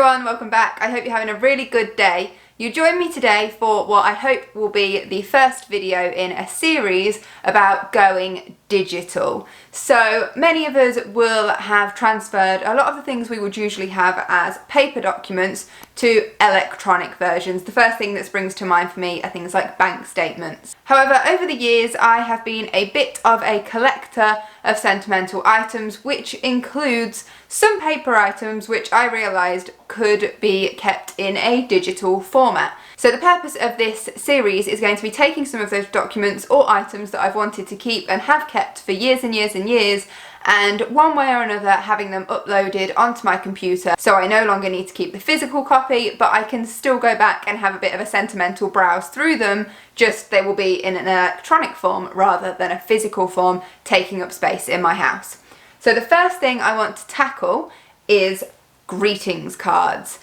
everyone, welcome back. I hope you're having a really good day. You join me today for what I hope will be the first video in a series about going digital. So many of us will have transferred a lot of the things we would usually have as paper documents to electronic versions. The first thing that springs to mind for me are things like bank statements. However, over the years I have been a bit of a collector of sentimental items, which includes some paper items which I realised could be kept in a digital format. So the purpose of this series is going to be taking some of those documents or items that I've wanted to keep and have kept for years and years and years, and one way or another having them uploaded onto my computer, so I no longer need to keep the physical copy, but I can still go back and have a bit of a sentimental browse through them, just they will be in an electronic form rather than a physical form taking up space in my house. So the first thing I want to tackle is greetings cards.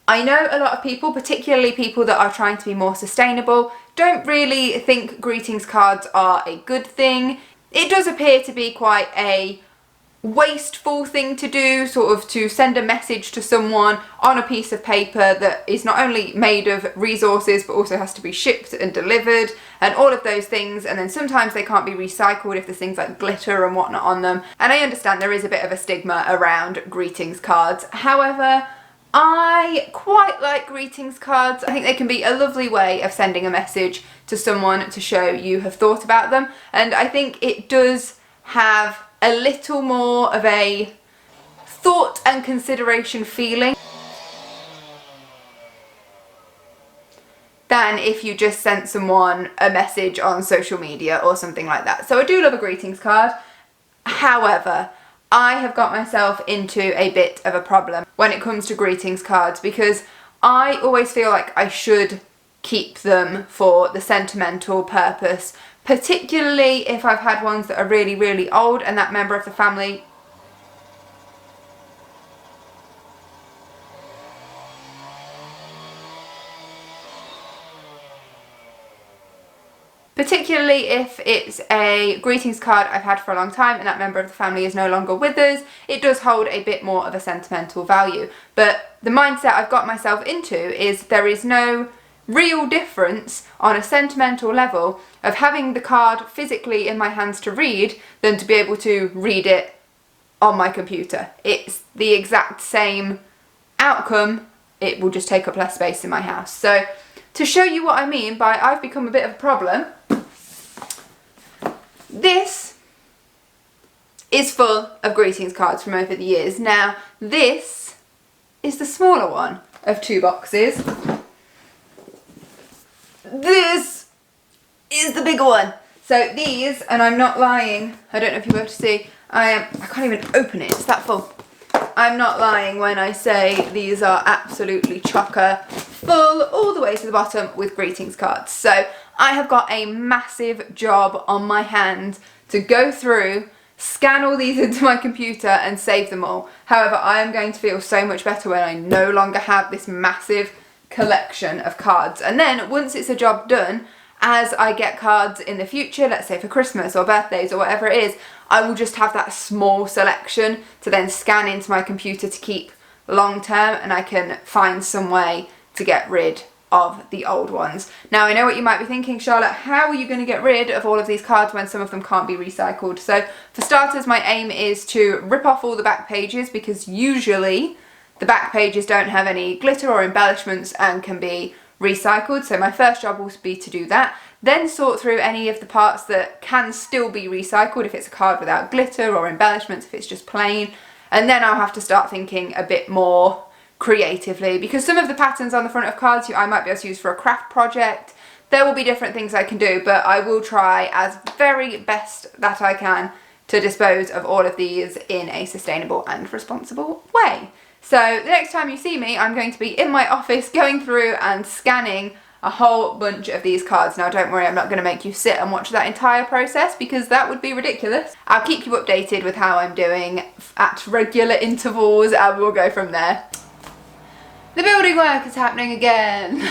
I know a lot of people, particularly people that are trying to be more sustainable, don't really think greetings cards are a good thing. It does appear to be quite a wasteful thing to do, sort of to send a message to someone on a piece of paper that is not only made of resources but also has to be shipped and delivered and all of those things, and then sometimes they can't be recycled if there's things like glitter and whatnot on them. And I understand there is a bit of a stigma around greetings cards. However, I quite like greetings cards. I think they can be a lovely way of sending a message to someone to show you have thought about them, and I think it does have a little more of a thought and consideration feeling than if you just sent someone a message on social media or something like that. So I do love a greetings card. However, I have got myself into a bit of a problem when it comes to greetings cards, because I always feel like I should keep them for the sentimental purpose, particularly if I've had ones that are really, really old and that member of the family particularly if it's a greetings card I've had for a long time and that member of the family is no longer with us, it does hold a bit more of a sentimental value. But the mindset I've got myself into is there is no real difference on a sentimental level of having the card physically in my hands to read than to be able to read it on my computer. It's the exact same outcome, it will just take up less space in my house. So to show you what I mean by I've become a bit of a problem, this is full of greetings cards from over the years. Now, this is the smaller one of two boxes. This is the bigger one. So these, and I'm not lying, I don't know if you'll be able to see, I can't even open it, it's that full. I'm not lying when I say these are absolutely chocker full all the way to the bottom with greetings cards. So I have got a massive job on my hands to go through, scan all these into my computer and save them all. However, I am going to feel so much better when I no longer have this massive collection of cards. And then once it's a job done, as I get cards in the future, let's say for Christmas or birthdays or whatever it is, I will just have that small selection to then scan into my computer to keep long term, and I can find some way to get rid of the old ones. Now, I know what you might be thinking, Charlotte, how are you going to get rid of all of these cards when some of them can't be recycled? So for starters, my aim is to rip off all the back pages, because usually the back pages don't have any glitter or embellishments and can be recycled. So my first job will be to do that. Then sort through any of the parts that can still be recycled, if it's a card without glitter or embellishments, if it's just plain. And then I'll have to start thinking a bit more creatively, because some of the patterns on the front of cards I might be able to use for a craft project. There will be different things I can do, but I will try as very best that I can to dispose of all of these in a sustainable and responsible way. So the next time you see me, I'm going to be in my office going through and scanning a whole bunch of these cards. Now don't worry, I'm not going to make you sit and watch that entire process, because that would be ridiculous. I'll keep you updated with how I'm doing at regular intervals and we'll go from there. The building work is happening again.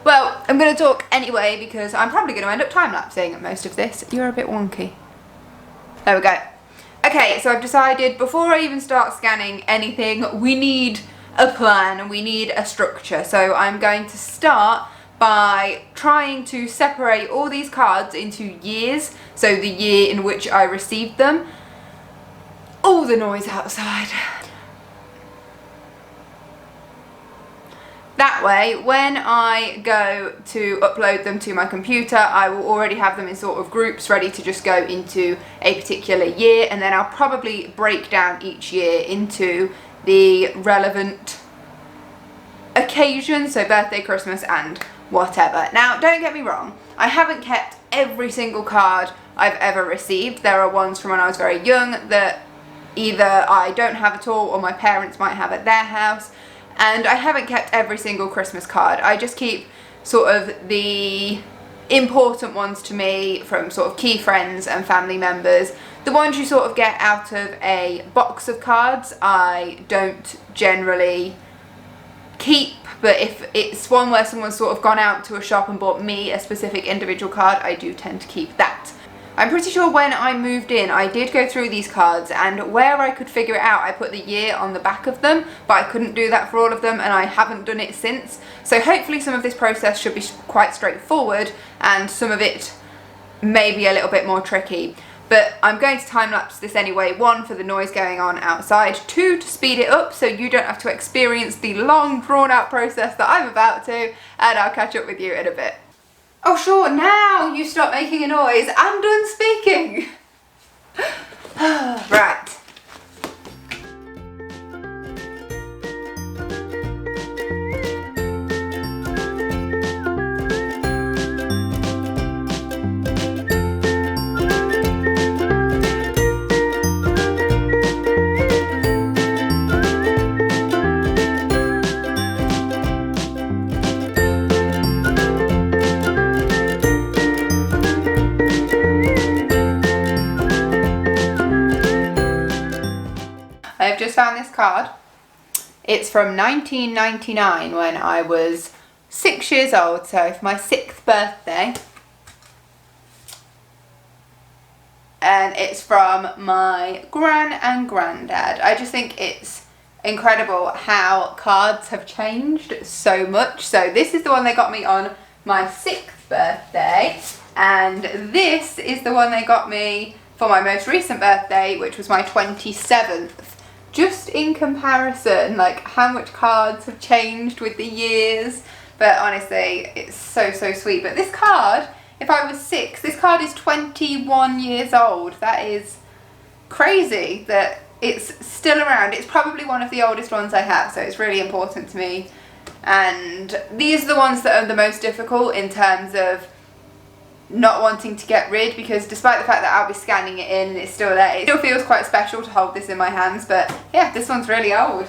Well, I'm going to talk anyway because I'm probably going to end up time-lapsing most of this. You're a bit wonky. There we go. Okay, so I've decided before I even start scanning anything, we need a plan, we need a structure. So I'm going to start by trying to separate all these cards into years, so the year in which I received them. All the noise outside. That way, when I go to upload them to my computer, I will already have them in sort of groups ready to just go into a particular year, and then I'll probably break down each year into the relevant occasions, so birthday, Christmas and whatever. Now, don't get me wrong, I haven't kept every single card I've ever received. There are ones from when I was very young that either I don't have at all or my parents might have at their house. And I haven't kept every single Christmas card. I just keep sort of the important ones to me from sort of key friends and family members. The ones you sort of get out of a box of cards, I don't generally keep. But if it's one where someone's sort of gone out to a shop and bought me a specific individual card, I do tend to keep that. I'm pretty sure when I moved in, I did go through these cards, and where I could figure it out, I put the year on the back of them, but I couldn't do that for all of them, and I haven't done it since. So hopefully some of this process should be quite straightforward, and some of it may be a little bit more tricky. But I'm going to time-lapse this anyway, 1, for the noise going on outside, 2, to speed it up so you don't have to experience the long, drawn-out process that I'm about to, and I'll catch up with you in a bit. Oh sure, now you stop making a noise. I'm done speaking. Right. I've just found this card. It's from 1999 when I was 6 years old, so for my 6th birthday. And it's from my gran and granddad. I just think it's incredible how cards have changed so much. So this is the one they got me on my 6th birthday, and this is the one they got me for my most recent birthday, which was my 27th. Just in comparison, like how much cards have changed with the years. But honestly, it's so sweet. But this card, if I was 6, this card is 21 years old. That is crazy that it's still around. It's probably one of the oldest ones I have, so it's really important to me. And these are the ones that are the most difficult in terms of not wanting to get rid, because despite the fact that I'll be scanning it in and it's still there, it still feels quite special to hold this in my hands. But yeah, this one's really old.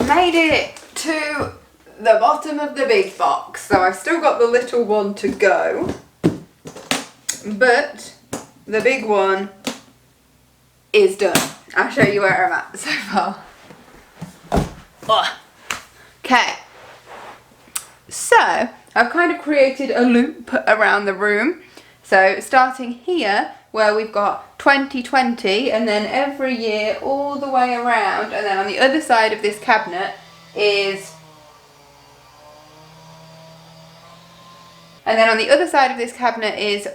Made it to the bottom of the big box, so I've still got the little one to go, but the big one is done. I'll show you where I'm at so far. Okay, so I've kind of created a loop around the room. So starting here where we've got 2020, and then every year all the way around, and then on the other side of this cabinet is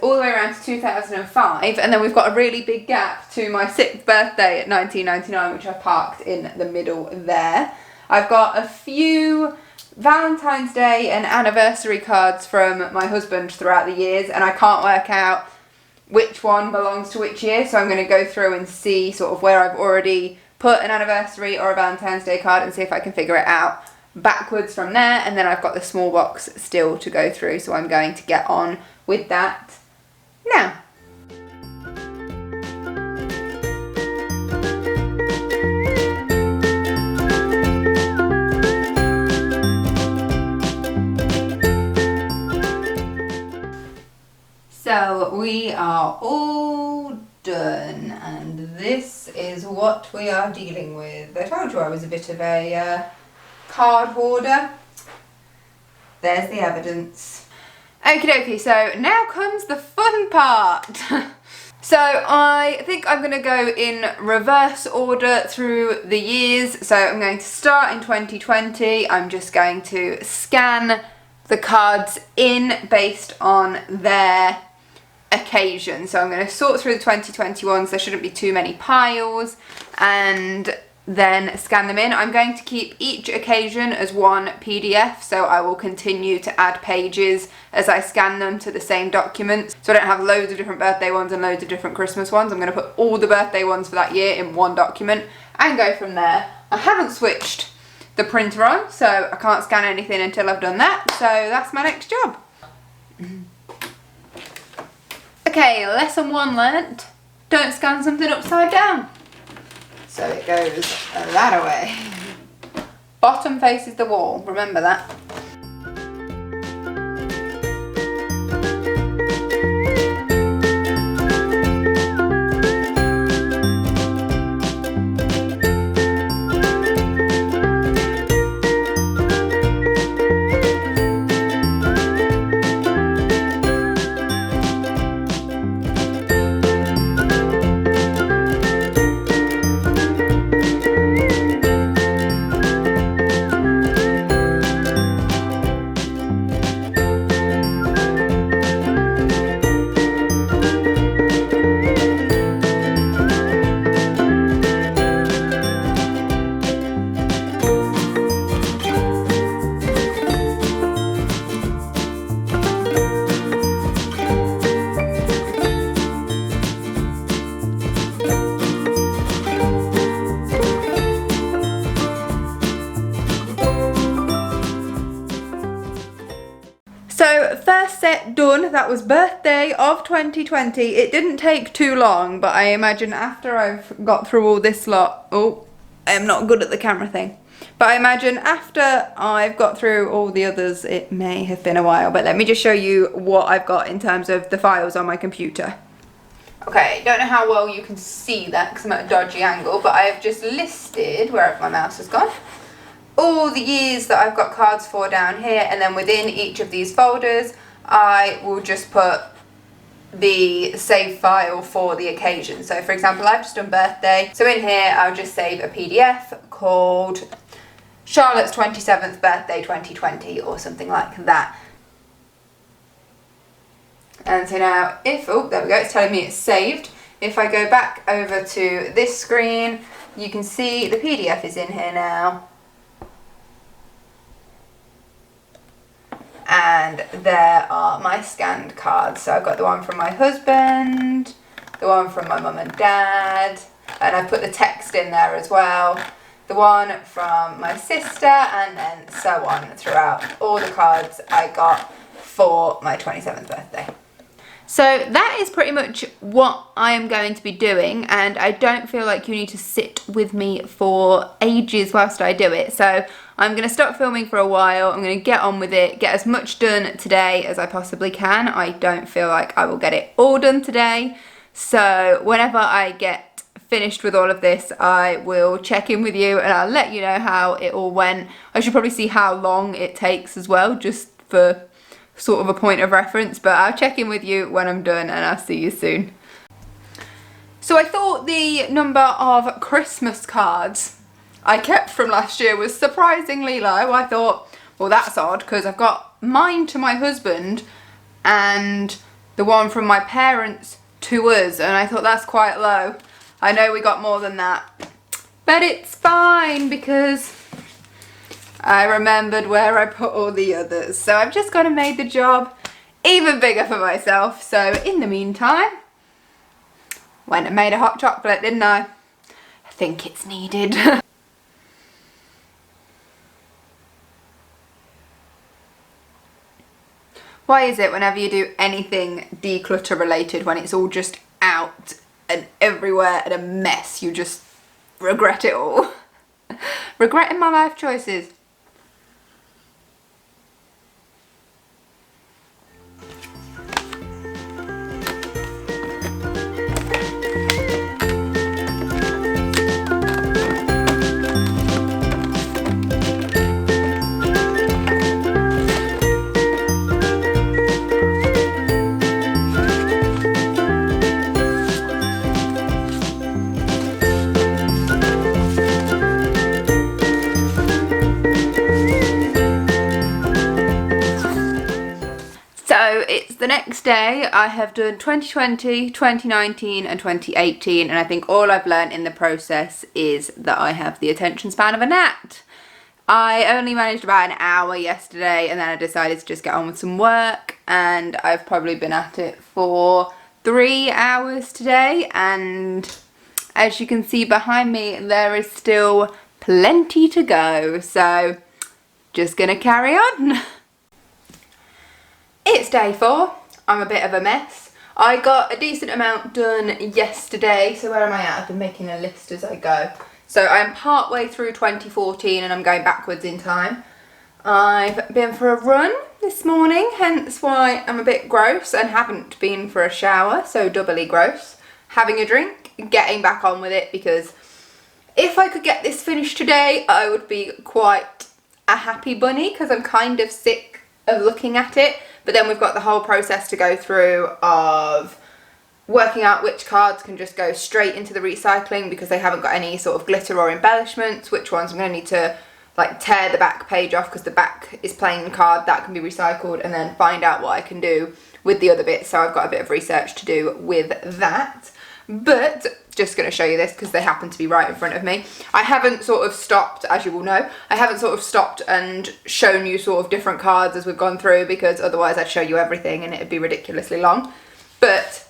all the way around to 2005, and then we've got a really big gap to my 6th birthday at 1999, which I've parked in the middle there. I've got a few Valentine's Day and anniversary cards from my husband throughout the years, and I can't work out which one belongs to which year, so I'm going to go through and see sort of where I've already put an anniversary or a Valentine's Day card and see if I can figure it out backwards from there. And then I've got the small box still to go through, so I'm going to get on with that now. So we are all done, and this is what we are dealing with. I told you I was a bit of a card hoarder. There's the evidence. Okie dokie, so now comes the fun part. So I think I'm going to go in reverse order through the years. So I'm going to start in 2020. I'm just going to scan the cards in based on their occasion. So I'm going to sort through the 2021s. There shouldn't be too many piles, and then scan them in. I'm going to keep each occasion as one PDF, so I will continue to add pages as I scan them to the same documents. So I don't have loads of different birthday ones and loads of different Christmas ones. I'm going to put all the birthday ones for that year in one document and go from there. I haven't switched the printer on, so I can't scan anything until I've done that. So that's my next job. Okay, lesson 1 learnt. Don't scan something upside down. So it goes that way. Bottom faces the wall, remember that. So first set done. That was birthday of 2020. It didn't take too long, but I imagine after I've got through all this lot, oh, I am not good at the camera thing. But I imagine after I've got through all the others, it may have been a while. But let me just show you what I've got in terms of the files on my computer. Okay, don't know how well you can see that because I'm at a dodgy angle, but I have just listed, wherever my mouse has gone, all the years that I've got cards for down here, and then within each of these folders I will just put the save file for the occasion. So for example, I've just done birthday, so in here I'll just save a PDF called Charlotte's 27th birthday 2020 or something like that. And so now if, oh there we go, it's telling me it's saved. If I go back over to this screen, you can see the PDF is in here now. And there are my scanned cards. So I've got the one from my husband, the one from my mum and dad, and I put the text in there as well, the one from my sister, and then so on throughout all the cards I got for my 27th birthday. So that is pretty much what I am going to be doing, and I don't feel like you need to sit with me for ages whilst I do it. So I'm going to stop filming for a while. I'm going to get on with it, get as much done today as I possibly can. I don't feel like I will get it all done today. So whenever I get finished with all of this, I will check in with you and I'll let you know how it all went. I should probably see how long it takes as well, just for sort of a point of reference, but I'll check in with you when I'm done and I'll see you soon. So I thought the number of Christmas cards I kept from last year was surprisingly low. I thought, well, that's odd because I've got mine to my husband and the one from my parents to us, and I thought that's quite low. I know we got more than that, but it's fine because I remembered where I put all the others. So I've just gone and made the job even bigger for myself. So in the meantime, went and made a hot chocolate, didn't I? I think it's needed. Why is it whenever you do anything declutter related, when it's all just out and everywhere and a mess, you just regret it all? Regretting my life choices. the next day I have done 2020, 2019 and 2018, and I think all I've learned in the process is that I have the attention span of a gnat. I only managed about an hour yesterday and then I decided to just get on with some work, and I've probably been at it for 3 hours today, and as you can see behind me there is still plenty to go, so just gonna carry on. It's day 4. I'm a bit of a mess. I got a decent amount done yesterday, so where am I at? I've been making a list as I go. So I'm part way through 2014 and I'm going backwards in time. I've been for a run this morning, hence why I'm a bit gross, and haven't been for a shower, so doubly gross. Having a drink, getting back on with it, because if I could get this finished today, I would be quite a happy bunny, because I'm kind of sick of looking at it. But then we've got the whole process to go through of working out which cards can just go straight into the recycling because they haven't got any sort of glitter or embellishments, which ones I'm going to need to like tear the back page off because the back is plain card that can be recycled, and then find out what I can do with the other bits. So I've got a bit of research to do with that. But just going to show you this because they happen to be right in front of me. I haven't sort of stopped, as you will know, I haven't sort of stopped and shown you sort of different cards as we've gone through, because otherwise I'd show you everything and it'd be ridiculously long. But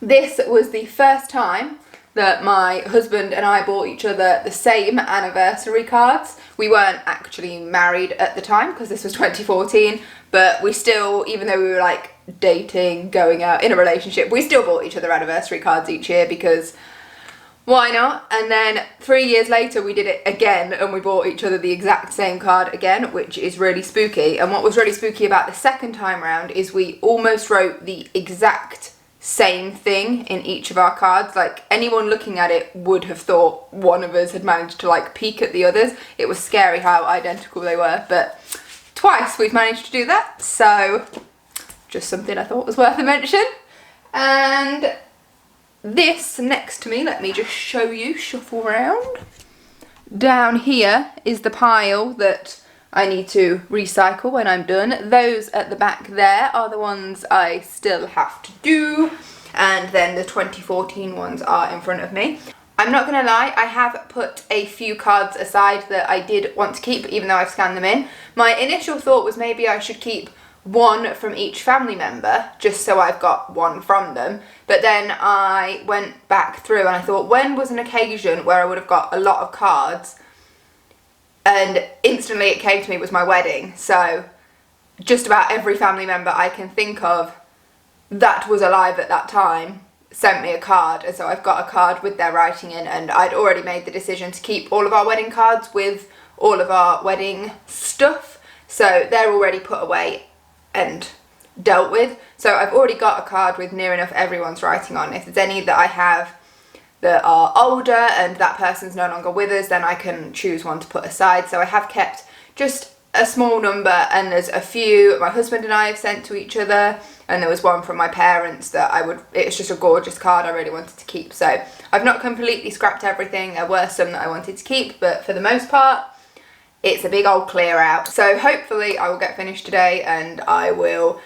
this was the first time that my husband and I bought each other the same anniversary cards. We weren't actually married at the time because this was 2014, but we still, even though we were like dating, going out, in a relationship, we still bought each other anniversary cards each year because why not? And then 3 years later we did it again and we bought each other the exact same card again, which is really spooky. And what was really spooky about the second time round is we almost wrote the exact same thing in each of our cards. Like, anyone looking at it would have thought one of us had managed to like peek at the others. It was scary how identical they were, but twice we've managed to do that, so just something I thought was worth a mention. And this next to me, let me just show you, shuffle around. Down here is the pile that I need to recycle when I'm done. Those at the back there are the ones I still have to do, and then the 2014 ones are in front of me. I'm not gonna lie, I have put a few cards aside that I did want to keep, even though I've scanned them in. My initial thought was maybe I should keep one from each family member, just so I've got one from them. But then I went back through and I thought, when was an occasion where I would have got a lot of cards? And instantly it came to me was my wedding. So just about every family member I can think of that was alive at that time sent me a card, and so I've got a card with their writing in, and I'd already made the decision to keep all of our wedding cards with all of our wedding stuff, so they're already put away and dealt with. So I've already got a card with near enough everyone's writing on. If there's any that I have that are older and that person's no longer with us, then I can choose one to put aside. So I have kept just a small number, and there's a few my husband and I have sent to each other, and there was one from my parents that it's just a gorgeous card I really wanted to keep. So I've not completely scrapped everything. There were some that I wanted to keep, but for the most part it's a big old clear out. So hopefully I will get finished today and I will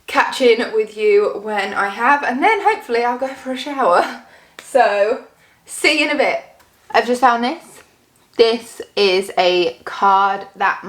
catch in with you when I have, and then hopefully I'll go for a shower. So see you in a bit. I've just found this. This is a card that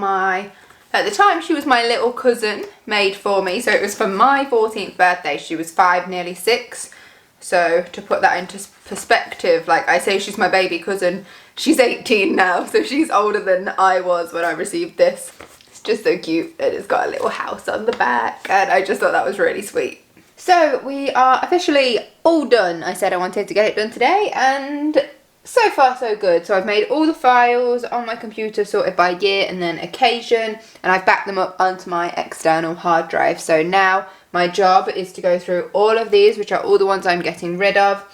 at the time she was my little cousin, made for me. So it was for my 14th birthday. She was 5, nearly 6. So to put that into perspective, like I say she's my baby cousin, she's 18 now, so she's older than I was when I received this. It's just so cute, and it's got a little house on the back, and I just thought that was really sweet. So we are officially all done. I said I wanted to get it done today, and so far so good. So I've made all the files on my computer sorted by year and then occasion, and I've backed them up onto my external hard drive. So now my job is to go through all of these, which are all the ones I'm getting rid of,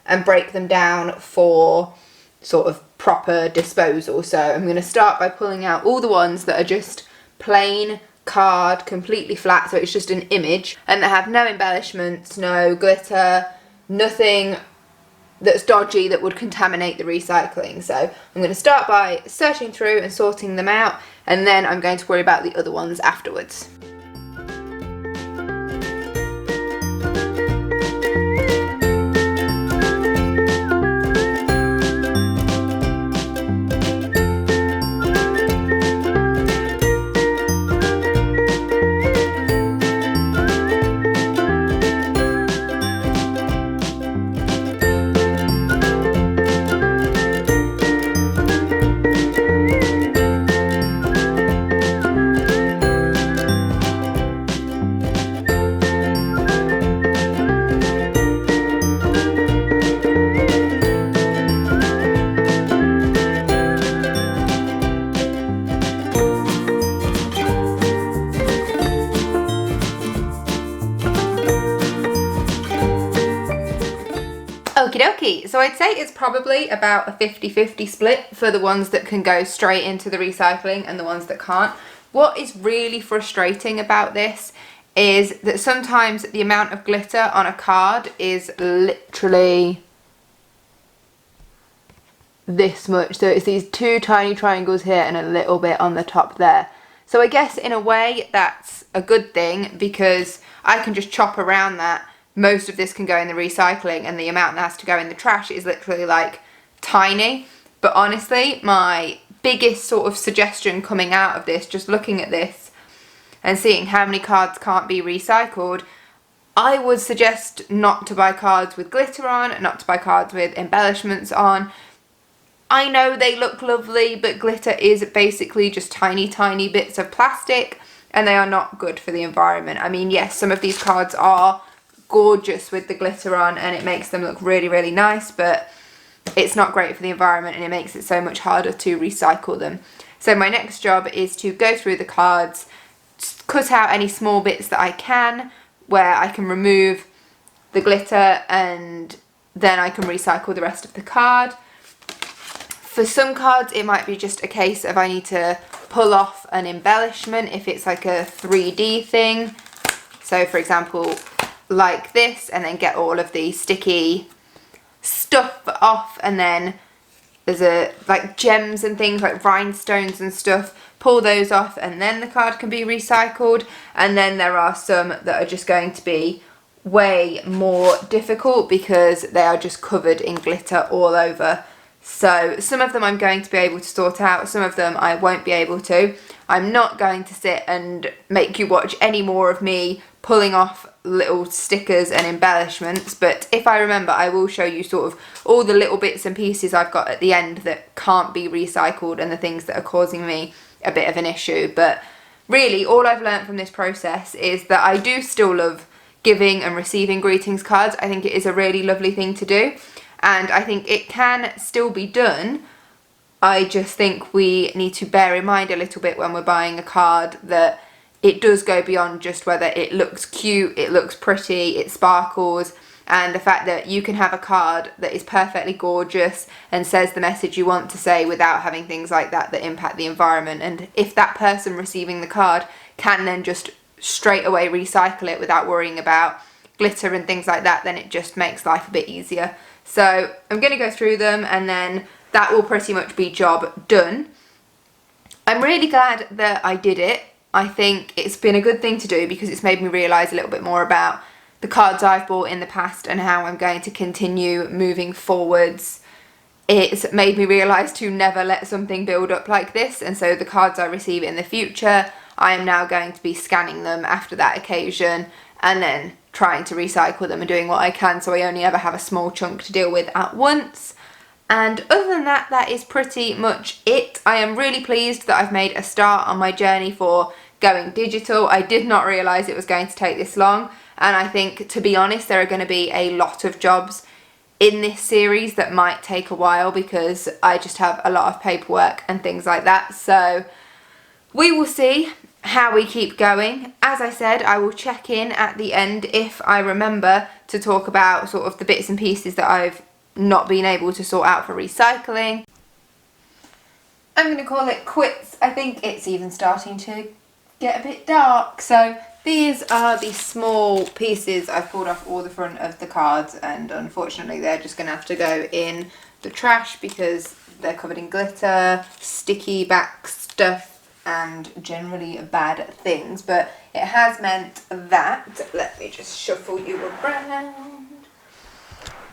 and break them down for sort of proper disposal. So I'm going to start by pulling out all the ones that are just plain card, completely flat, so it's just an image, and that have no embellishments, no glitter, nothing that's dodgy that would contaminate the recycling. So I'm going to start by searching through and sorting them out, and then I'm going to worry about the other ones afterwards. Okie dokie. So I'd say it's probably about a 50-50 split for the ones that can go straight into the recycling and the ones that can't. What is really frustrating about this is that sometimes the amount of glitter on a card is literally this much. So it's these two tiny triangles here and a little bit on the top there. So I guess in a way that's a good thing because I can just chop around that. Most of this can go in the recycling and the amount that has to go in the trash is literally like tiny. But honestly, my biggest sort of suggestion coming out of this, just looking at this and seeing how many cards can't be recycled, I would suggest not to buy cards with glitter on, not to buy cards with embellishments on. I know they look lovely, but glitter is basically just tiny, tiny bits of plastic and they are not good for the environment. I mean, yes, some of these cards are gorgeous with the glitter on and it makes them look really, really nice, but it's not great for the environment and it makes it so much harder to recycle them. So my next job is to go through the cards, cut out any small bits that I can where I can remove the glitter and then I can recycle the rest of the card. For some cards it might be just a case of I need to pull off an embellishment if it's like a 3D thing. So for example like this, and then get all of the sticky stuff off, and then there's like gems and things like rhinestones and stuff, pull those off and then the card can be recycled. And then there are some that are just going to be way more difficult because they are just covered in glitter all over. So some of them I'm going to be able to sort out, some of them I won't be able to. I'm not going to sit and make you watch any more of me pulling off little stickers and embellishments, but if I remember I will show you sort of all the little bits and pieces I've got at the end that can't be recycled and the things that are causing me a bit of an issue. But really all I've learned from this process is that I do still love giving and receiving greetings cards. I think it is a really lovely thing to do and I think it can still be done. I just think we need to bear in mind a little bit when we're buying a card that it does go beyond just whether it looks cute, it looks pretty, it sparkles, and the fact that you can have a card that is perfectly gorgeous and says the message you want to say without having things like that that impact the environment. And if that person receiving the card can then just straight away recycle it without worrying about glitter and things like that, then it just makes life a bit easier. So I'm going to go through them and then that will pretty much be job done. I'm really glad that I did it. I think it's been a good thing to do because it's made me realise a little bit more about the cards I've bought in the past and how I'm going to continue moving forwards. It's made me realise to never let something build up like this, and so the cards I receive in the future, I am now going to be scanning them after that occasion and then trying to recycle them and doing what I can so I only ever have a small chunk to deal with at once. And other than that, that is pretty much it. I am really pleased that I've made a start on my journey for going digital. I did not realise it was going to take this long, and I think, to be honest, there are going to be a lot of jobs in this series that might take a while because I just have a lot of paperwork and things like that. So we will see how we keep going. As I said, I will check in at the end if I remember to talk about sort of the bits and pieces that I've not been able to sort out for recycling. I'm going to call it quits. I think it's even starting to get a bit dark. So these are the small pieces I've pulled off all the front of the cards, and unfortunately they're just going to have to go in the trash because they're covered in glitter, sticky back stuff and generally bad things. But it has meant that, let me just shuffle you around.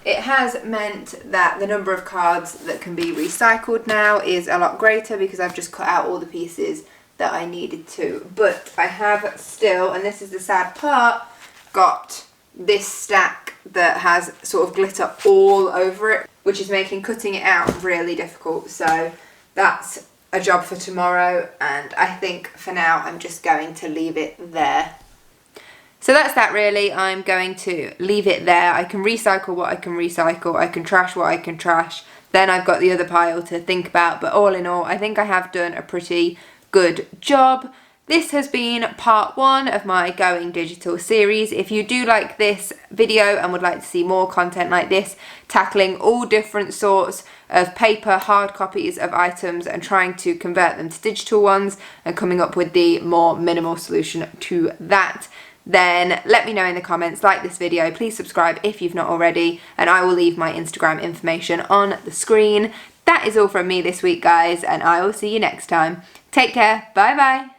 It has meant that the number of cards that can be recycled now is a lot greater because I've just cut out all the pieces that I needed to. But I have still, and this is the sad part, got this stack that has sort of glitter all over it, which is making cutting it out really difficult. So that's a job for tomorrow, and I think for now I'm just going to leave it there. So that's that really. I'm going to leave it there. I can recycle what I can recycle, I can trash what I can trash, then I've got the other pile to think about. But all in all, I think I have done a pretty good job. this has been part 1 of my Going Digital series. If you do like this video and would like to see more content like this, tackling all different sorts of paper, hard copies of items and trying to convert them to digital ones and coming up with the more minimal solution to that, then let me know in the comments, like this video, please subscribe if you've not already, and I will leave my Instagram information on the screen. That is all from me this week, guys, and I will see you next time. Take care, bye bye.